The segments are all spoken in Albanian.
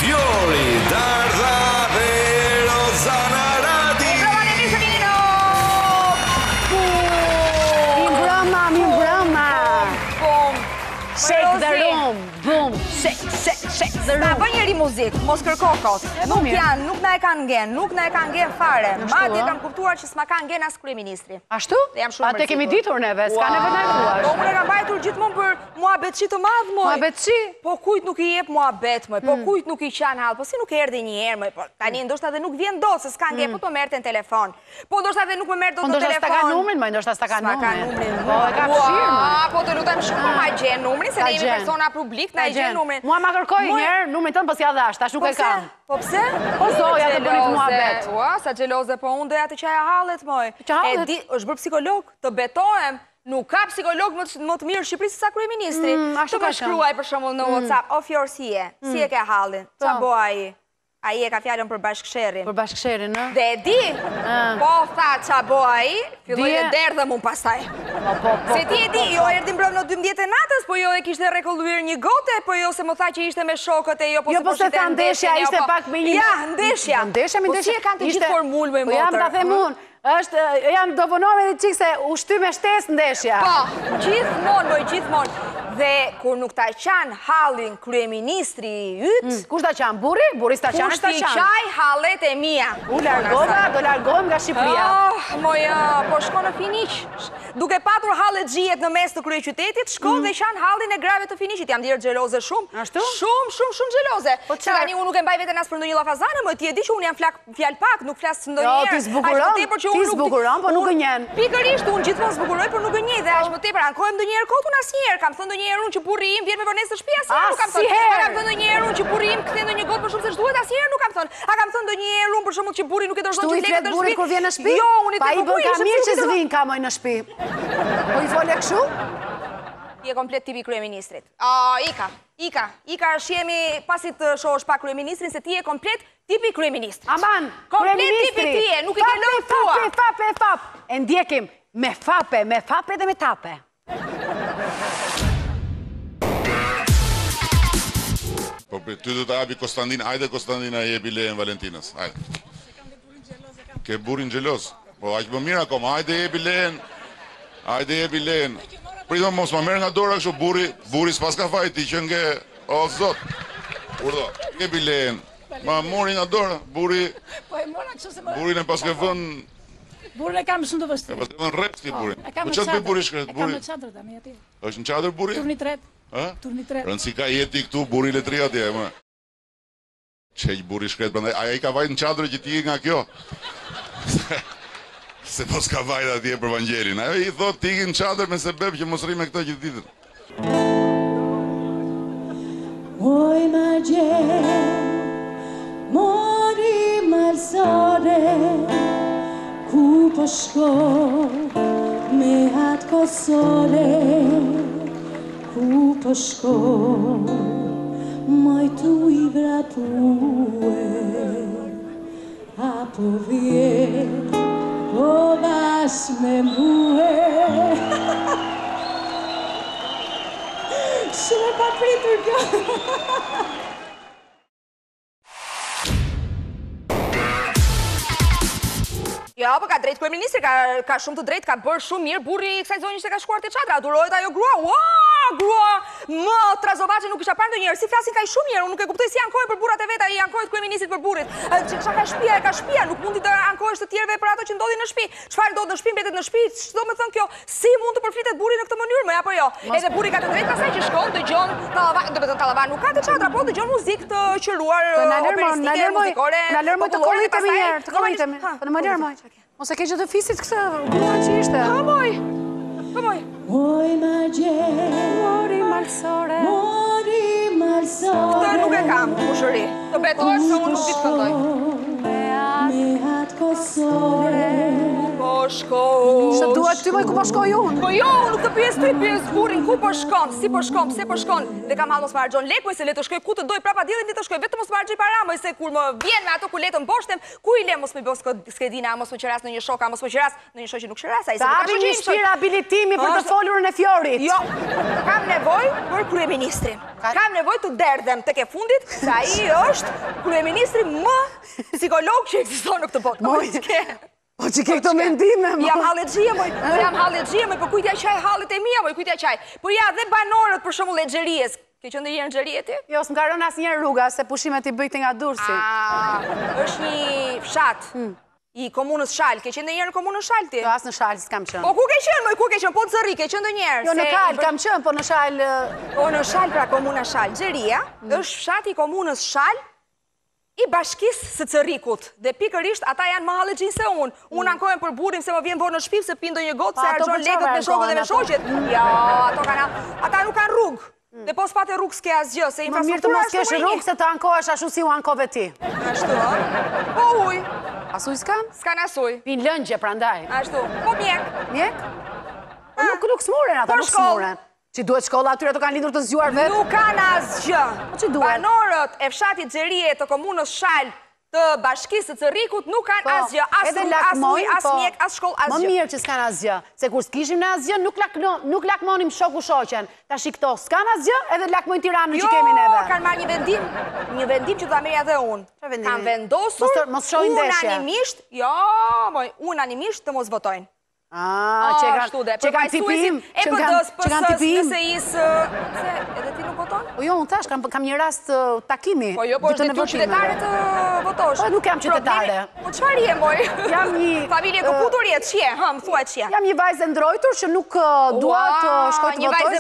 Fiori, Dardha dhe Rozana Radi. Mi mbrëma. Shake the room. Boom. Shake the room. Na bën njëri muzikë, mos kërko kot. Nuk janë, nuk na e kanë ngjen, nuk na e kanë ngjen fare. Madje kam kuptuar që s'ma kanë ngjen as kryeministri. Ashtu? Jam shumë Atë kemi ditur neve, s'ka nevojë na thuash. Po unë kam bajtur gjithmonë për muhabetçi të madh, moj. Muhabetçi? Po kujt nuk i jep muhabet, moj. Po kujt nuk i qan hall, po si nuk erdhi një herë, moj. Po tani ndoshta edhe nuk vjen dot se s'ka ngjen, po merrte në telefon. Po ndoshta edhe nuk më merr dot në telefon. Ndoshta s'ka numrin, moj, ndoshta s'ka numrin. Po e ka fshirë. Po të lutem shumë, ma gjen numrin, se ne jemi persona publik, na i gjen numrin. Mua ma kërkoi një herë numrin tënd, po s'ja dhash, tash nuk e kam. Po pse? Po zoja të bëni të muhabet. Ua, sa xheloze, po unë doja të qaja hallet, moj. E di, është bërë psikolog, të betohem. Nuk ka psikolog më të mirë në Shqipëri se sa kryeministri. Të më shkruaj për shembull në WhatsApp, o Fior si e ke hallin? Qa bo ai? Ai e ka fjalën për bashkësherrin. Për bashkësherrin, ë? Dhe e di, po tha qa bo ai, filloj e derdhe mun pastaj. Se ti e di, jo erdhi mbrëm në 12 natës, po jo e kishte rekolluir një gote, po jo se më tha që ishte me shokët e jo po se po shite ndeshja. Ishte pak me një... Ja, ndeshja. Po si e kanë të gjithë formul me motër? Po jam ta them unë. Janë do vonove dhe qikë se u shty me shtes ndeshja. Po, gjithmonë. Dhe kur nuk ta qanë hallin kryeministri ytë... Kush ta qanë? Burri? Burri s'ta qanë, s'ta qanë. Kush t'i qaj hallet e mija. Do largohem nga Shqipëria. Moja, po shko në Finiq. Duke patur hallet gjijet në mes të kryeqytetit, shko dhe qanë hallin e grave të Finiqit. Jam dirë xheloze shumë. Ashtu? Shumë xheloze. Se tani unë nuk e mbaj veten as për ndonjë llafazane, më ti e di që unë jam fjalë pak, nuk flas ndonjëherë. Ti zbukuron, po nuk gënjen. Pikërisht, unë gjithmonë zbukuroj, por nuk gënjej dhe aq më tepër ankohem ndonjëherë kot unë asnjëherë. Kam thënë ndonjëherë unë që burri im vjen me vonesë të shtëpi, asnjëherë nuk kam thënë. Kam thënë ndonjëherë unë që burri im kthen ndonjë gotë për shumë se ç'duhet, asnjëherë nuk kam thënë. A kam thënë ndonjëherë unë për shembull që burri nuk e dorëzon gjithë lekët në shtëpi. Kur vjen në shtëpi? Jo, unë i them po ka mirë që s'vin kamoj në shtëpi. Po i fole kështu? Ti e komplet tipi kryeministrit. Ika shihemi pasi të shohësh pa kryeministrin se ti e komplet tipi kryeministrit. Aman, kryeministri. Komplet tipi ti e, nuk i ke lënë thua. Fap. E ndjekim me fape dhe me tape. Po ty do të hapi Konstantin, hajde Konstantin a jepi lejen Valentinës, hajde. Ke burin xheloz. Po aq më mirë akoma, hajde jepi lejen. Pritëm mos ma merë nga dora kështu burri s'pas ka faj ti që nge, o zot. Urdo, jepi lejen. Ma mori nga dora, burin e pas ke vën... Burin e kam shumë të vështirë. E pas ke vën rep ti burin. E kam në qadrë. E kam në qadrë tani ati. është në qadrë buri? Turni 3. Rëndësi ka jeti këtu buri letria atje, më. Qeq buri shkret, përndaj, aja i ka vajt në qadrë që ti nga kjo. Se mos ka vajt atje për Vangelin. Ajo i thot ti në qadrë me sebeb që mos rri me këta gjithë ditën. Moj ma gjen, mori malsore, ku po shko me atë kosore, ku po shko moj tu i vrapue, apo vjet po bash me muhe. Shumë pa pritur kjo. Jo, po ka drejt kryeministri, ka shumë të drejt, ka bërë shumë mirë, burri i kësaj zonjë që ka shkuar te çadra, adurohet ajo grua. Grua, më trazovaçe nuk isha parë ndonjëherë, si flasin kaj shumë mirë, unë nuk e kuptoj si ankohen për burrat e vet, ai ankohet kryeministrit për burrit. Çka ka shtëpia, nuk mundi të ankohesh të tjerëve për ato që ndodhin në shtëpi. Çfarë ndodh në shtëpi mbetet në shtëpi, çdo më thon kjo, si mund të përflitet burri në këtë mënyrë, më apo jo? Edhe burri ka të drejtë pasaj që shkon, dëgjon tallavan, do të thon tallavan nuk ka të çadra, po dëgjon muzikë të qelluar operistike, muzikore. Na lërmoj të kollitem një herë, të kollitem. Po në më lërmoj. Mos e ke që të fisit këtë grua që ishte. Ha, moj. Moj ma gjen, mori malsore. Këtë nuk e kam, kushëri. Të betohet se unë nuk di të këndoj. Me atë kosore, po shkon? Që duhet ty moj ku po shkoj unë? Po jo, nuk të pyes ty, pyes burrin ku po shkon, si po shkon, pse po shkon. Dhe kam hall mos më harxhon lekë, se le të shkoj ku të doj prapa diellit, le të shkoj vetëm mos më harxhoj para, më se kur më vjen me ato ku letën poshtem, ku i le mos më bëj skedina, mos më qeras në një shoka, mos më qeras në një shoqë që nuk qeras, ai se ka një shpirë habilitimi për të folurën e Fjorit. Jo, kam nevojë për kryeministrin. Kam nevojë të derdhem tek e fundit, se ai është kryeministri më psikolog që ekziston në këtë botë. Po që ke këto mendime, mo? Jam halexhie, moj, po kujtja qaj hallet e mia, moj, kujtja qaj. Po ja, dhe banorët për shembull e Xheries. Ke qenë ndonjëherë në Xherie ti? Jo, s'm ka rënë asnjëherë rruga, se pushimet i bëjte nga Durrësi. Është një fshat i komunës Shal. Ke qenë ndonjëherë në komunën Shal ti? Jo, as në Shal s'kam qenë. Po ku ke qenë, moj, ku ke qenë? Po në Zërri, ke qenë ndonjëherë? Jo, në Kal kam qenë, po në Shal... Po në Shal, pra komuna Shal. Xheria është fshati i komunës Shal i bashkisë së Cërrikut. Dhe pikërisht ata janë më hallexhin se unë. Unë ankohem për burrin se më vjen vonë në shtëpi se pindo një gotë se harxhon lekët me shokët dhe me shoqet. Ja, ato kanë, ata nuk kanë rrugë. Dhe po s'pate rrugë s'ke asgjë, se infrastruktura është më mirë të mos kesh rrugë se të ankohesh ashtu si u ankove ti. Ashtu, po ujë. As ujë s'kan? S'kan as ujë. Pin lëngje prandaj. Ashtu, po mjek. Mjek? Nuk smuren ata, nuk smuren. Që duhet shkolla atyre të kanë lindur të zgjuar vetë? Nuk kanë asgjë. Po që duhet? Banorët e fshatit Xherie të komunës Shal të bashkisë të Cërrikut nuk kanë asgjë, as rrugë, as ujë, as mjek, as shkollë, asgjë. Më mirë që s'kan asgjë, se kur s'kishim në asgjë, nuk lakmonim shoku shoqen. Tash këto s'kan asgjë, edhe lakmojnë Tiranën që kemi neve. Jo, kanë marrë një vendim që do ta merrja edhe unë. Kanë vendosur unanimisht, unanimisht të mos votojnë. Që kanë tipim, që kanë tipim. Edhe ti nuk voton? Po jo, unë thash, kam një rast takimi. Po jo, po është detyr qytetare të votosh. Po nuk jam qytetare. Po çfarë je, moj? Jam një... Familje këputur je, çje, më thuaj çje. Jam një vajzë ndrojtur që nuk dua të shkoj të votoj.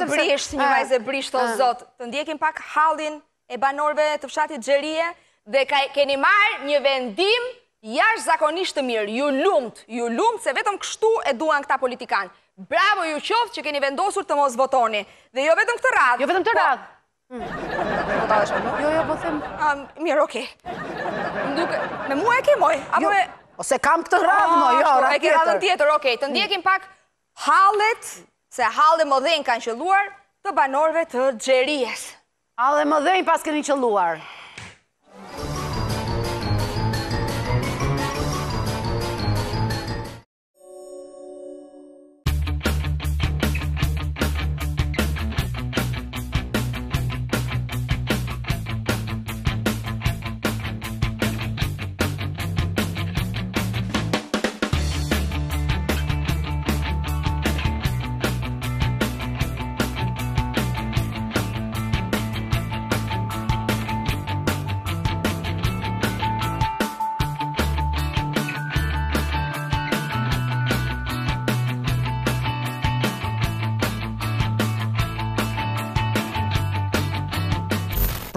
Një vajzë brisht, o zot. Të ndjekim pak hallin e banorëve të fshatit Xherie dhe keni marrë një vendim jashtëzakonisht të mirë, ju lumt se vetëm kështu e duan këta politikanë. Bravo ju qoftë që keni vendosur të mos votoni. Dhe jo vetëm këtë radhë. Jo vetëm këtë radhë. Jo, po them. Mirë, okej. Me mua e ke moj? Ose kam këtë radhë, moj, jo, radhë tjetër. E ke radhën tjetër, okej. Të ndjekim pak hallet, se hallet më dhenjë kanë qelluar të banorëve të Xheries. Hallet më dhenjë pas keni qelluar.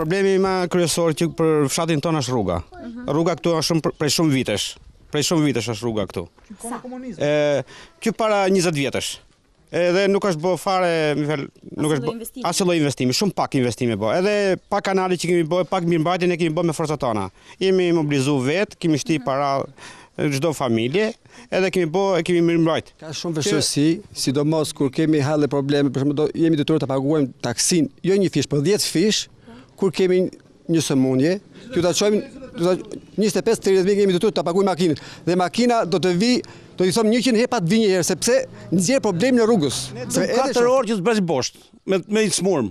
Problemi më kryesor që për fshatin tonë është rruga. Rruga këtu është prej shumë vitesh. Prej shumë vitesh është rruga këtu. Që para 20 vjetësh. Edhe nuk është bë fare, nuk është bë asnjë lloj investimi, shumë pak investime bë. Edhe pa kanale që kemi bë, pak mirëmbajtje ne kemi bë me forcat tona. Jemi mobilizuar vet, kemi shti para çdo familje, edhe kemi mirëmbajt. Ka shumë vështirësi, sidomos kur kemi halle probleme, për shembull jemi detyruar të paguajmë taksin, jo një fish, por 10 fish. Kur kemi një sëmundje, ju ta çojmë 25-30 mijë kemi detyruar të paguajmë makinën. Dhe makina do të vi, do i them 100 herë pa të vi një herë sepse nxjerr problem në rrugës. Se 4 orë që të bëj poshtë me smurm.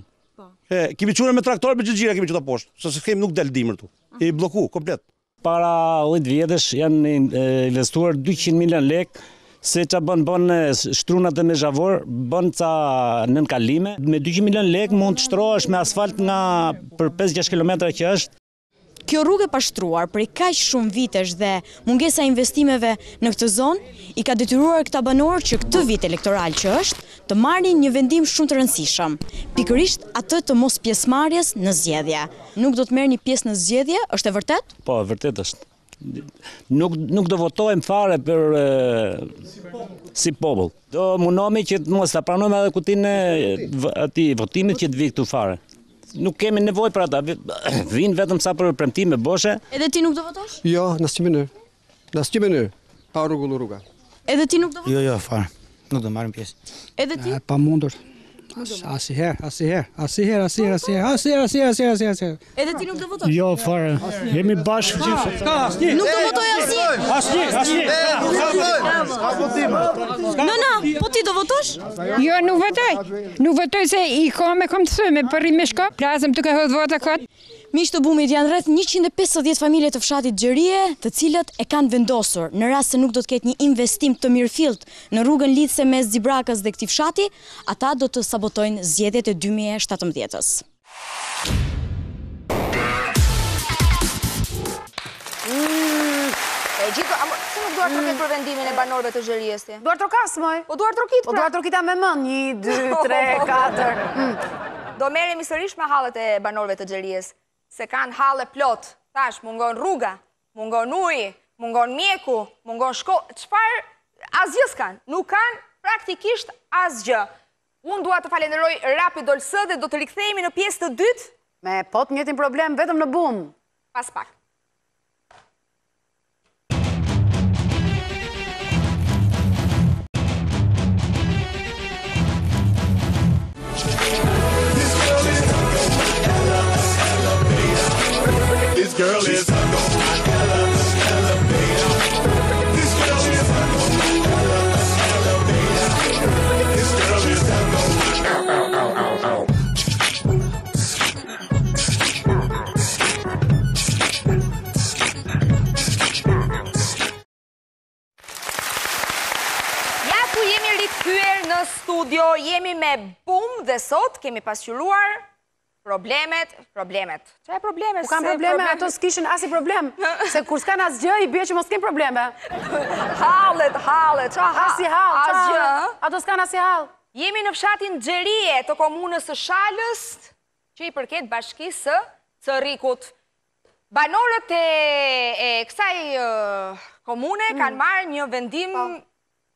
Kemi çuar me traktor me xhixhira kemi çuar poshtë, se kemi nuk del dimër këtu. I blloku komplet. Para 10 vjetësh janë investuar 200 milion lekë. Se që bën shtrunat e me zhavor, bën ca nënkalime. Me 200 milion lekë mund të shtrohesh me asfalt nga për 5-6 kilometra që është. Kjo rrugë e pashtruar prej kaq shumë vitesh dhe mungesa investimeve në këtë zonë i ka detyruar këta banorë që këtë vit elektoral që është të marrin një vendim shumë të rëndësishëm, pikërisht atë të mos pjesëmarrjes në zgjedhje. Nuk do të merrni pjesë në zgjedhje, është e vërtet? Po, e vërtet është. Nuk do votojmë fare për si popull. Do mundohemi që mos ta pranojmë edhe kutinë aty votimit që të vi këtu fare. Nuk kemi nevojë për ata, vinë vetëm sa për premtime boshe. Edhe ti nuk do votosh? Jo, në asnjë mënyrë. Në asnjë mënyrë. Pa rregulluar rruga. Edhe ti nuk do votosh? Jo, fare. Nuk do marrim pjesë. Edhe ti? Pa mundur. Asiher. Edhe ti nuk do votosh? Jo, fare. Jemi bashkë gjithë. Nuk do votoj asnjë. Nëna, po ti do votosh? Jo, nuk votoj. Nuk votoj se i kam të thëme për rrim me shkop, plasëm të këhët vota këtë. Miqtë të bumit, janë rreth 150 familje të fshatit Xherie, të cilët e kanë vendosur në rast se nuk do të ketë një investim të mirëfillt në rrugën lidhse mes Zibrakës dhe këtij fshati, ata do të sabotojnë zgjedhjet e 2017-s. Se nuk duar troket për vendimin e banorëve të Xheries ti? Duar trokas, moj. Po duar trokit, pra. Po duar trokita me mend, 1, 2, 3, 4. Do merremi sërish me hallet e banorëve të Xheries, se kanë halle plot. Tash mungon rruga, mungon uji, mungon mjeku, mungon shkollë. Çfarë asgjë s'kan? Nuk kanë praktikisht asgjë. Unë dua të falenderoj Rapi Dolsë dhe do të rikthehemi në pjesë të dytë me po të njëjtin problem vetëm në bum. Pas pak. This girl is studio, jemi me bum dhe sot kemi pasqyruar problemet. Qa e problemet? Ku kanë probleme, ato s'kishin asi problem. Se kur s'kan asgjë, i bje që mos kem probleme. Hallet, asi hall, asgjë. Ato s'kan asi hall. Jemi në fshatin Xherie të komunës së Shalës, që i përket bashkisë së Cërrikut. Banorët e kësaj komune kanë marrë një vendim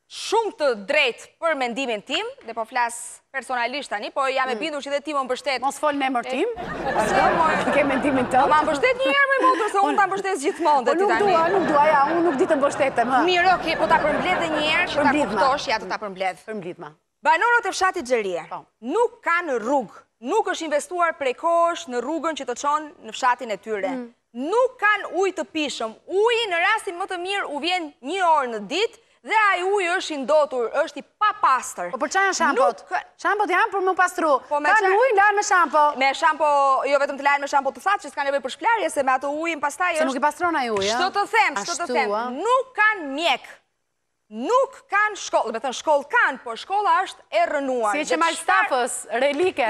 shumë të drejt për mendimin tim, dhe po flas personalisht tani, po jam e bindur që dhe ti më mbështet. Mos fol në emër tim. Po ke mendimin tënd. Po ma mbështet një herë më motor se unë ta mbështes gjithmonë dhe ti tani. Nuk dua, unë nuk di të mbështetem. Mirë, okay, po ta përmbledh edhe një herë që ta kuptosh, ja ta përmbledh. Përmbledhma. Banorët e fshatit Xherie nuk kanë rrugë, nuk është investuar prej kohësh në rrugën që të çon në fshatin e tyre. Nuk kanë ujë të pishëm. Uji në rastin më të mirë u vjen 1 orë në ditë. Dhe ai uji është i ndotur, është i papastër. Po për çfarë janë shampot? Shampot janë për më pastru. Kanë ujë lanë me shampo. Me shampo, jo vetëm të lanë me shampo të thatë, që s'ka nevojë për shplarje, se me ato ujin pastaj është. Se nuk i pastron ai uji, Ç'do të them, nuk kanë mjek. Nuk kanë shkollë, do të thënë shkollë kanë, por shkolla është e rënuar. Si që marr stafës, relike.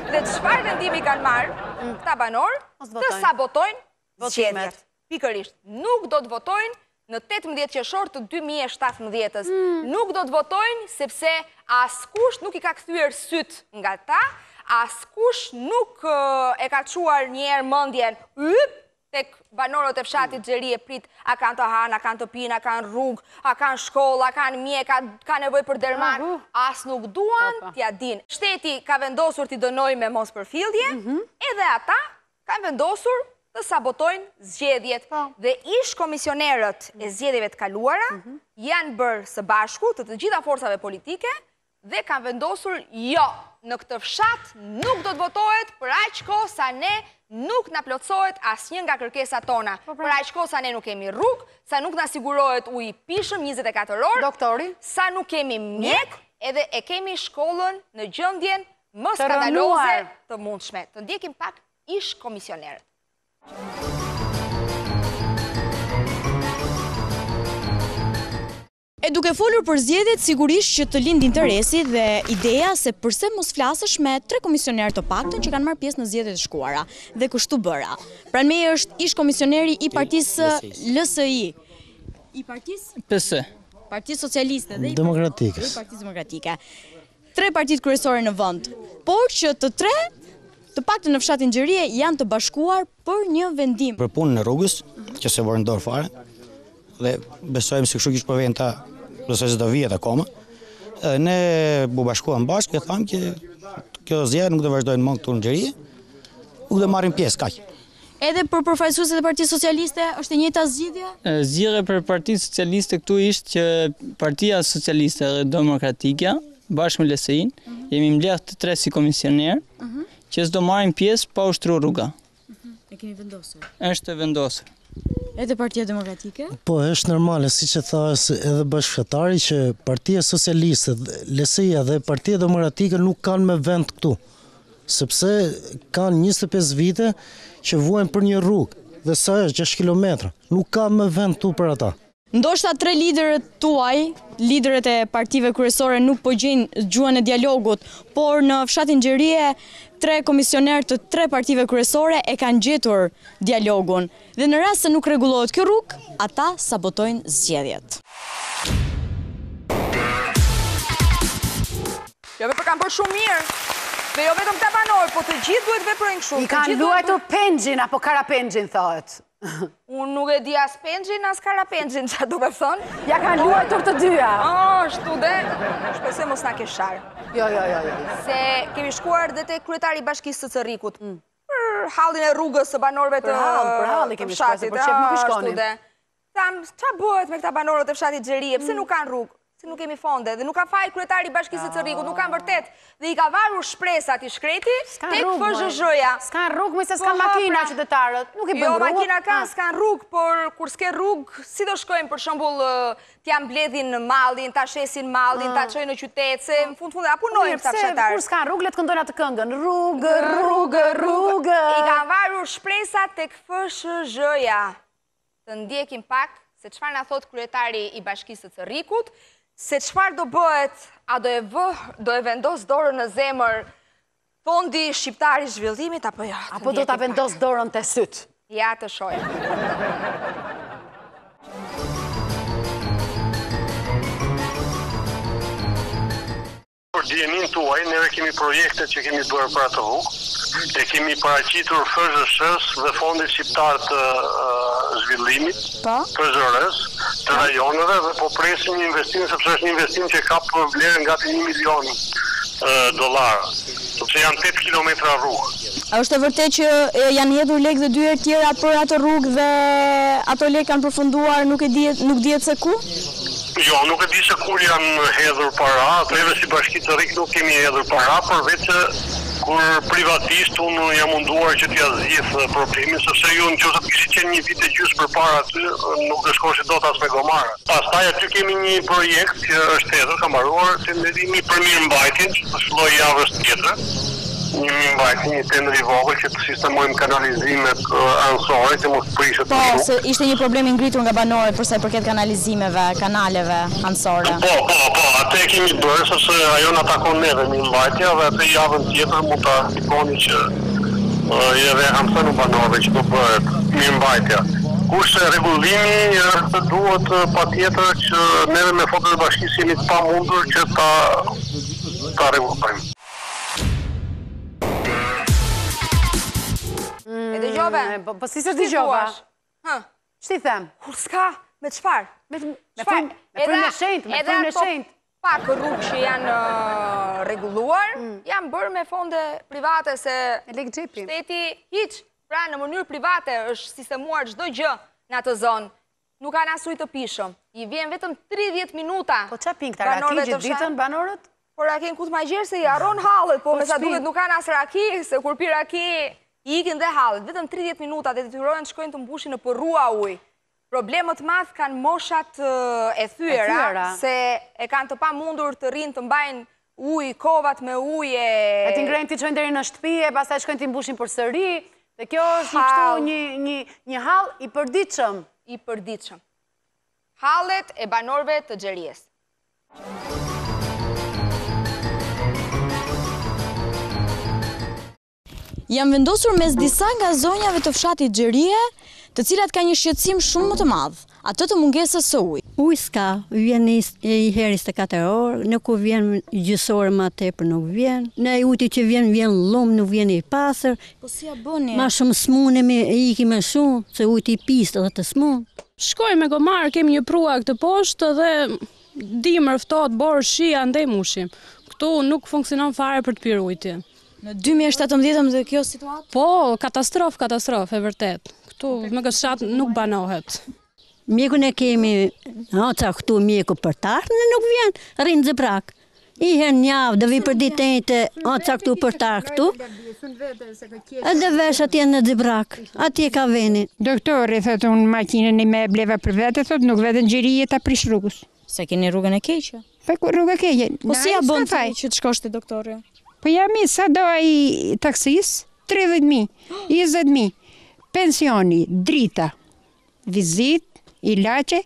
Dhe çfarë vendimi kanë marrë këta banorë? Të sabotojnë zgjedhjet. Pikërisht, nuk do të votojnë në 18 qershor të 2017-s. Nuk do të votojnë sepse askush nuk i ka kthyer syt nga ta, askush nuk e ka çuar një herë mendjen tek banorët e fshatit Xherie prit, a kanë të hanë, a kanë të pinë, a kanë rrugë, a kanë shkollë, a kanë mjek, ka nevojë për derman, as nuk duan t'ja dinë. Shteti ka vendosur t'i dënojë me mospërfillje, edhe ata kanë vendosur të sabotojnë zgjedhjet. Dhe ish komisionerët e zgjedhjeve të kaluara janë bërë së bashku të gjitha forcave politike dhe kanë vendosur jo, në këtë fshat nuk do të votohet për aq kohë sa ne nuk na plotësohet asnjë nga kërkesat tona. Për aq kohë sa ne nuk kemi rrugë, sa nuk na sigurohet ujë i pishëm 24 orë, doktori, sa nuk kemi mjek, edhe e kemi shkollën në gjendjen më skandaloze të mundshme. Të ndjekim pak ish komisionerët. E duke folur për zgjedhjet, sigurisht që të lind interesi dhe ideja se përse mos flasësh me 3 komisionerë të paktën që kanë marrë pjesë në zgjedhjet e shkuara. Dhe kështu bëra. Pranë meje është ish komisioneri i partisë LSI. I partisë PS. Partisë Socialiste dhe Demokratike. Partisë Demokratike. 3 partitë kryesore në vend, por që të 3 të paktën në fshatin Xherie janë të bashkuar për një vendim. Për punën e rrugës, që se vorën dorë fare, dhe besojmë se kështu kishte për vend ta, se do vihet akoma. Ne bu bashkuam bashkë e thamë që kjo zgjedhje nuk do vazhdojnë më këtu në Xherie, nuk do marrim pjesë kaq. Edhe për përfaqësuesit e Partisë Socialiste është e njëjta zgjidhje? Zgjidhja për Partinë Socialiste këtu ishte që Partia Socialiste dhe Demokratike bashkë me LSI-n jemi mbledhur të tre si komisioner që s'do marrim pjesë pa ushtruar rruga. E kemi vendosur. Është vendosur. Edhe Partia Demokratike? Po, është normale, siç e tha edhe bashkëfetari, që Partia Socialiste, LSI-ja dhe Partia Demokratike nuk kanë me vend këtu, sepse kanë 25 vite që vuajnë për një rrugë, dhe sa është 6 kilometra, nuk ka me vend këtu për ata. Ndoshta tre liderët tuaj, liderët e partive kryesore nuk po gjejnë gjuhën e dialogut, por në fshatin Gjerie tre komisioner të tre partive kryesore e kanë gjetur dialogun. Dhe në rast se nuk rregullohet kjo rrugë, ata sabotojnë zgjedhjet. Jo, për kanë bërë shumë mirë. Dhe jo vetëm këta banorë, po të gjithë duhet veprojnë kështu. I kanë luajtur pengjin apo karapengjinë thohet. Unë nuk e di as pengjin, as karapengjinë, që do me thonë. Ja kanë luajtur të dyja. Shtu dhe, shpesoj mos na ke sharë. Jo. Se kemi shkuar dhe te kryetari i Bashkisë së Cerrikut. Për hallin e rrugës së banorëve të fshatit. Për çep nuk i shkonin. Tham, ç'a bëhet me këta banorët e fshatit Xherie? Pse nuk kanë rrugë? Se nuk kemi fonde dhe nuk ka faj kryetari i Bashkisë së Cerrikut, nuk kanë vërtet. Dhe i ka varur shpresat i shkreti tek FZZ-ja. S'kan rrugë, se s'kan makina qytetarët. Nuk i bën rrugë. Jo, makina kanë, s'kan rrugë, por kur s'ke rrugë, si do shkojmë për shembull t'ja mbledhin mallin, ta shesin mallin, ta çojnë në qytet, se në fund a punojnë këta fshatarë. Kur s'kan rrugë, le të këndojnë atë këngën. Rrugë. I kanë varur shpresat tek FZZ-ja. Të ndjekim pak se çfarë na thot kryetari i Bashkisë së Cerrikut. Se qëfar do bëhet, a do e vendos dorën në zemër Fondi Shqiptar i Zhvillimit, apo ja? Apo do të vendos dorën të syt? Ja të shojë. Për dijenin tuaj, neve kemi projekte që kemi bërë për atë rrugë, e kemi paraqitur FZZ-s dhe Fondit Shqiptar të Zhvillimit, FZR-s, të rajoneve dhe po presim një investim, sepse është një investim që ka për vlerë nga $1 milion, sepse janë 8 kilometra rrugë. A është e vërtet që janë hedhur lekë dhe dyert tjera për atë rrugë dhe ato lekë kanë përfunduar nuk dihet se ku? Jo, nuk e di se kur janë hedhur para, neve si Bashki Cerrik nuk kemi hedhur para, përveç që kur privatisht unë jam munduar që t'ja zgjidh problemin, sepse ju nëse kishte qenë një vit e gjysmë përpara aty, nuk do shkoshte dot as me gomara. Pastaj aty kemi një projekt që është hedhur, ka mbaruar tendrimi për mirëmbajtjen, që do fillojë javës tjetër. Një mirëmbajtje, një tendër i vogël që të sistemojmë kanalizimet anësore që mos prishet. Po, se ishte një problem i ngritur nga banorët për sa i përket kanalizimeve, kanaleve anësore. Po, atë e kemi bërë, sepse ajo na takon neve mirëmbajtja dhe atë javën tjetër mund ta shikoni që edhe kam thënë banorëve që do bëhet mirëmbajtja. Kurse rregullimi duhet patjetër që neve me Fondin e Bashkisë jemi të pamundur që ta rregullojmë. E dëgjove? Po si se dëgjova? Ç'ti them? Kur s'ka, me çfarë? Me frymë e shenjtë, me frymë e shenjtë. Pak rrugë që janë rregulluar, janë bërë me fonde private se shteti hiç, pra në mënyrë private është sistemuar çdo gjë në atë zonë. Nuk kanë as ujë të pishëm. I vjen vetëm 30 minuta. Po ç'a pin këta raki gjithë ditën banorët? Po rakin ku të ma gjerë se i harron hallet, po me sa duket nuk kanë as raki, se kur pi raki i ikin dhe hallet. Vetëm 30 minuta dhe detyrojnë të shkojnë të mbushin në përrua ujë. Problemet madh kanë moshat e thyera, se e kanë të pamundur të rinë të mbajnë ujë, kovat me ujë e t'i ngrejnë t'i çojnë deri në shtëpi e pastaj shkojnë t'i mbushin përsëri. Dhe kjo është një hall i përditshëm. Hallet e banorëve të Xheries. Jam vendosur mes disa nga zonjave të fshatit Xherie, të cilat ka një shqetësim shumë më të madh, atë të mungesës së ujit. Ujë s'ka, vjen i herë 24 orë, në ku vjen gjysore më tepër nuk vjen, në uji që vjen lum, nuk vjen i pastër. Po si ja bëni? Ma shumë smunemi, ikim më shumë, se uji i pistë dhe të smun. Shkojmë me gomarë, kemi një prua këtë poshtë dhe dimër ftohtë borë shi andej mushim. Këtu nuk funksionon fare për të pirë ujti. Në 2017 dhe kjo situatë? Po, katastrofë, e vërtet. Këtu me gëshat nuk banohet. Mjekun e kemi, ca këtu mjeku për tarë, në nuk vjen, rrinë zëprak. I her njavë, dhe vi për ditejte, ca këtu për tarë këtu. Edhe vesh atje në zëprak, atje ka veni. Doktori, thotë unë makinën e mebleve për vete, thotë nuk vete në gjirije ta prish rrugës. Se keni rrugën e keqe? Po rrugë e keqe. Po si ja bën ti që të shkosh te doktori? Po jam i sa do ai taksis, 30.000, 20.000, pensioni, drita, vizit, ilaçe,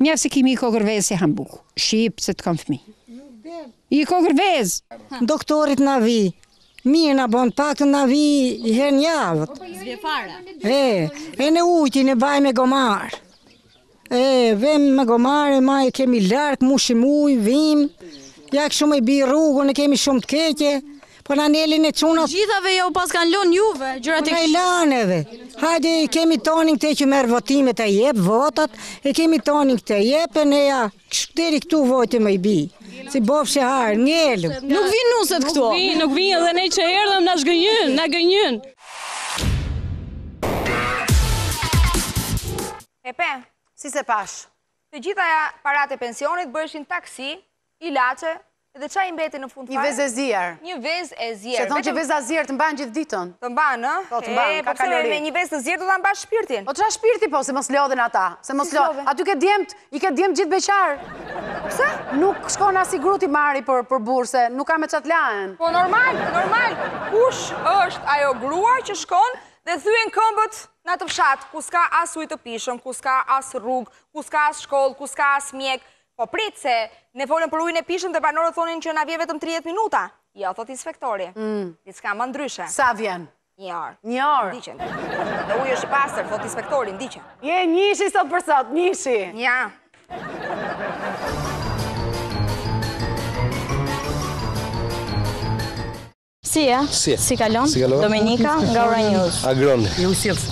mjaftë se kimi i kokërvez e hambuk, shqip se të kam fëmi. I kokërvez. Doktorit na vi, mirë na bon pak na vi her njavët. Zvje fare. E në ujtin e baj me gomar. Vem me gomar, ma e kemi larkë, mushim uj, vim, jak shumë i bi rrugën, e kemi shumë të keqe, po në anelin e qunat... Gjithave jo pas kanë lon juve, gjërat e kështë. Në laneve, hajde kemi tonin këte që merë votimet e jep, votat, e kemi tonin këte jep, e ne ja, deri këtu vojtë me i bi. Si bofshe harë, ngellëm. Nuk vinë nuset këtu. Nuk vinë edhe ne që erdhëm na gënjën. Epe, si se pash? Të gjitha parat e pensionit bëheshin taksi, ilaçe, edhe qa i mbeti në fund fare? Një vez e zjerë. Një vez e zjerë. Se thonë që vez e zjerë të mbanë gjithë ditën. Të mbanë, në? Po të mbanë, ka kalori. Me një vez të zjerë të të mbanë shpirtin. O qa shpirti po, se mos lodhen ata. Se mos lodhen. Aty ke djemt, i ke djemt gjithë beqarë. Pse? Nuk shkon as i gruti mari për burse, nuk ka me qatë lahen. Po normal. Kush është ajo grua që shkon dhe thyen këmbët në atë fshat, ku s'ka as ujë të pishëm, ku s'ka as rrugë, ku s'ka as shkollë, ku s'ka as mjek. Po prit se ne folën për ujën e pishëm dhe banorët thonin që na vjen vetëm 30 minuta. Jo, thot inspektori. Diçka më ndryshe. Sa vjen? Një orë. Një orë? Ndiqen. Dhe ujë është i pastër, thot inspektori, ndiqen. Je njishi sot për sot, njishi. Ja. Si e? Si kalon? Domenika nga Ora News. Agroni.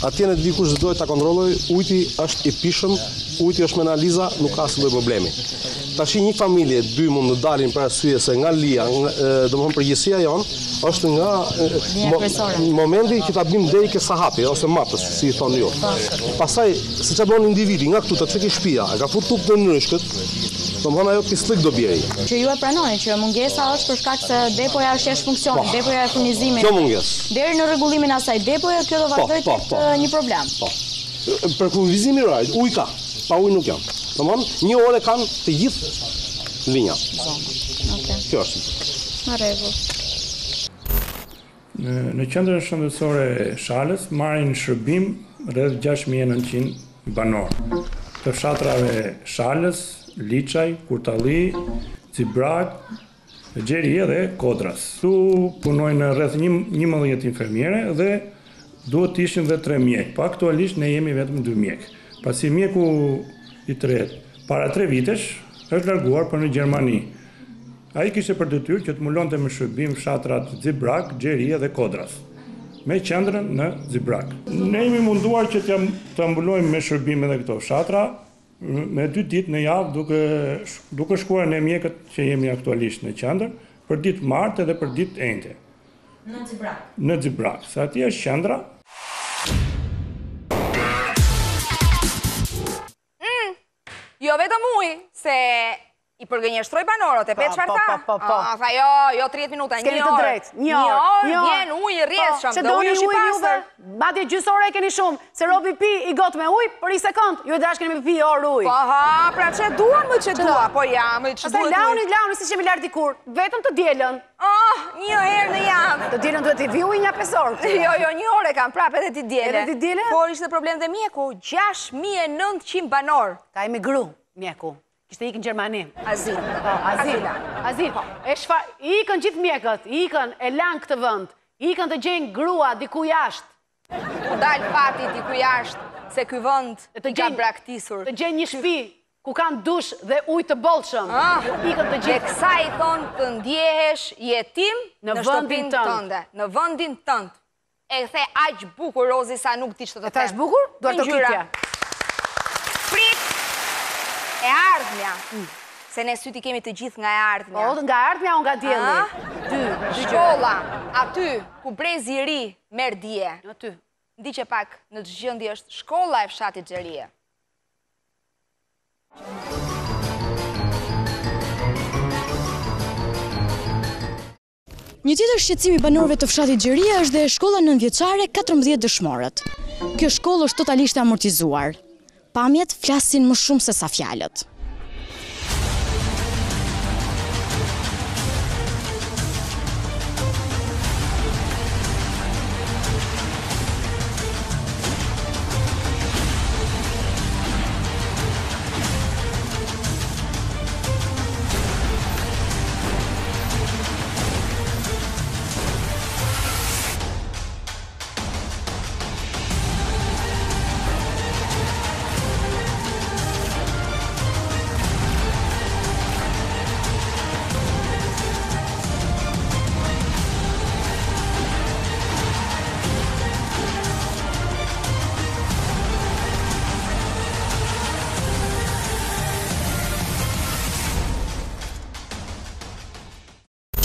Atje në dikush që dojë ta kontrolloj, ujti është i pishëm, ujti është me analiza, nuk ka asnjë problemi. Tash një familje, 2 mund të dalin për arsye se nga lia, domethënë përgjegjësia jon është nga momenti që ta bim deri ke sahapi ose matës, si i thonë ju. Pastaj, siç e bën individi nga këtu të çeki shtëpia, e ka futur të ndryshkët. Domethënë ajo pislik do bjeri. Që ju e pranoni që mungesa është për shkak se depoja është jashtë funksioni, depoja e furnizimit. Kjo mungesë. Deri në rregullimin e asaj depoje, kjo do vazhdoj të jetë një problem. Po. Për furnizimi rajt, ujë ka, pa ujë nuk janë. Domethënë, 1 orë kanë të gjithë linjat. Kjo është. Në rregull. Në qendrën shëndetësore e Shalës marrin shërbim rreth 6900 banorë. Të fshatrave Shalës, Liçaj, Kurtalli, Cibrak, Gjerie dhe Kodras. Tu punojnë rreth 11 infermiere dhe duhet të ishin dhe 3 mjek. Po aktualisht ne jemi vetëm 2 mjek. Pasi mjeku i tretë para 3 vitesh është larguar për në Gjermani. Ai kishte për detyrë që të mbulonte me shërbim fshatrat Cibrak, Gjerie dhe Kodras, me qendrën në Cibrak. Ne jemi munduar që të mbulojmë me shërbim edhe këto fshatra, me 2 ditë në javë duke shkuar në mjekët që jemi aktualisht në qendër, për ditë martë dhe për ditë enjte. Në Cibrak? Në Cibrak, se atje është qendra. Jo vetëm ujë, se i përgënjeshtroj banorët, e pe çfarë tha? Tha jo 30 minuta, një orë. Një orë, vjen ujë i rrjedhshëm, dhe ujë është i pastër. Madje gjysmë ore e keni shumë, se robi pi i got me ujë për 1 sekond, ju e dashkeni me pi orë ujë. Po pra që duan më që dua, po jam, që duhet ujë. Launi, si që mi lartë dikur, vetëm të dielën. Një herë në javë. Të dielën duhet i vi ujë një 5 orë. Jo, 1 orë kam prapë edhe ti dielën. Edhe ti dielën? Por ishte problem dhe mjeku, 6900 banor. Ka emigru mjeku. Kishte ikën Gjermani. Azil. Azil. Ikën gjithë mjekët, ikën e lanë këtë vënd, ikën të gjenë grua diku jashtë. U dalë fati diku jashtë, se ky vënd ka braktisur. Të gjenë një shtëpi ku kanë dush dhe ujë të bollshëm. Ikën të gjithë. Dhe kësa i thonë të ndjehesh jetim në shtëpinë tënde. Në vëndin tënd. E the aq bukur Rozi sa nuk ti që të them. E thash bukur? Duar të kitja. E ardhmja, se ne syti kemi të gjithë nga e ardhmja. O, nga ardhmja o nga djeli? 2 Shkolla, aty ku brezi I ri merr dije. Aty. Ndiqe pak në të gjendje është shkolla e fshatit Xherie. Një tjetër shqetësim I banorëve të fshatit Xherie është dhe shkolla 9-vjeçare 14 dëshmorët. Kjo shkollë është totalisht amortizuar. Pamjet flasin më shumë se sa fjalët.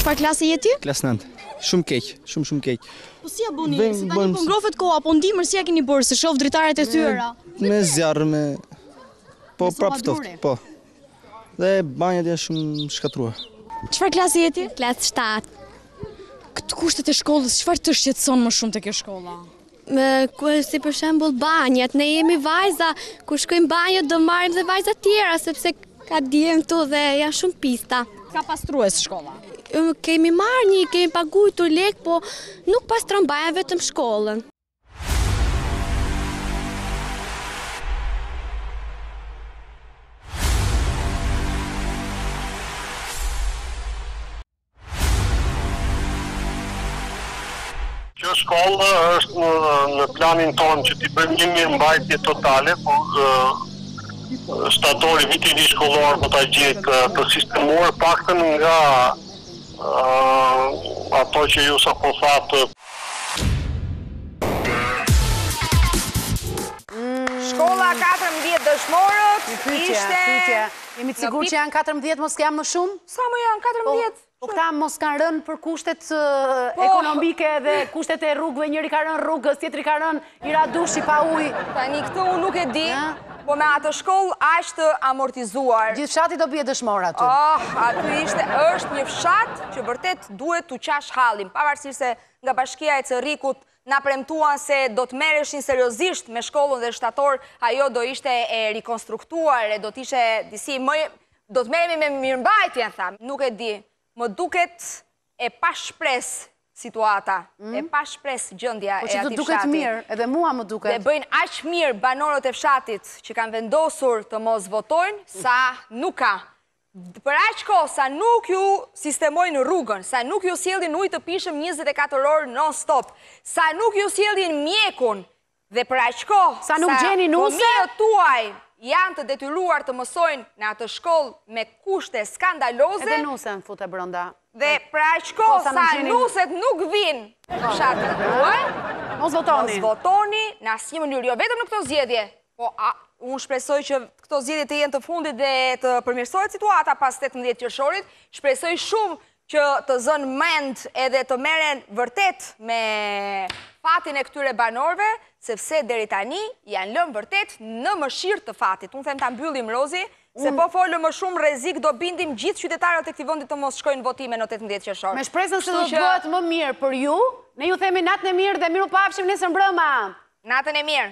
Çfarë klasi je ti? Klas 9. Shumë keq, shumë keq. Po si ja bëni? Si tani po ngrohet koha, po ndimër si ja keni bërë se shoh dritaret e thyra? Me zjarr, me po prap ftoft, po. Dhe banjat janë shumë shkatruar. Çfarë klasi je ti? Klas 7. Këtë kushtet e shkollës, çfarë të shqetëson më shumë te kjo shkolla? Si për shembull banjat, ne jemi vajza, kur shkojmë banjë do marrim dhe vajza tjera sepse ka djem këtu dhe janë shumë pista. Ka pastrues shkolla? Kemi marrë kemi paguajtur lek, po nuk pastron baja vetëm shkollën. Kjo shkollë është në planin tonë që t'i bëjmë një mirëmbajtje totale, por shtatori vitit I shkollor po ta gjetë të sistemuar paktën nga ato që ju sapo thatë. Shkolla 14 dëshmorët ishte... Jemi të sigur që janë 14, mos janë më shumë? Sa më janë 14? Po këta mos kanë rënë për kushtet ekonomike dhe kushtet e rrugëve, njëri ka rënë rrugës, tjetri ka rënë I ra dushi pa ujë. Tani këtë unë nuk e di, po me atë shkollë ashtë amortizuar. Gjithë fshati do bie dëshmor aty. Aty është një fshat që vërtet duhet t'u qash hallin, pavarësisht se nga Bashkia e Cerrikut na premtuan se do të merreshin seriozisht me shkollën dhe shtator, ajo do ishte e rikonstruktuar, do të ishte disi më do të merremi me mirëmbajtjen, tham, nuk e di. Më duket e pa shpres situata, e pa shpres gjendja e atij fshati. Po që të duket mirë, edhe mua më duket. Dhe bëjnë aq mirë banorët e fshatit që kanë vendosur të mos votojnë, sa nuk ka. Për aq kohë sa nuk ju sistemojnë rrugën, sa nuk ju sjellin ujë të pishëm 24 orë non-stop, sa nuk ju sjellin mjekun, dhe për aq kohë sa nuk gjeni nuse, fëmijët tuaj janë të detyruar të mësojnë në atë shkollë me kushte skandaloze. Edhe nusen fute brenda. Dhe për aq kohë sa nuset nuk vinë në fshatin tuaj, mos votoni. Mos votoni në asnjë mënyrë, jo vetëm në këto zgjedhje. Po unë shpresoj që këto zgjedhje të jenë të fundit dhe të përmirësohet situata pas 18 qershorit. Shpresoj shumë që të zënë mend edhe të merren vërtet me fatin e këtyre banorëve, sepse deri tani janë lënë vërtet në mëshirë të fatit. Unë them ta mbyllim Rozi, se po folëm më shumë rrezik do bindim gjithë qytetarët e këtij vendi të mos shkojnë votime në 18 qershor. Me shpresën se do të bëhet më mirë për ju, ne ju themi natën e mirë dhe mirupafshim nesër mbrëma. Natën e mirë.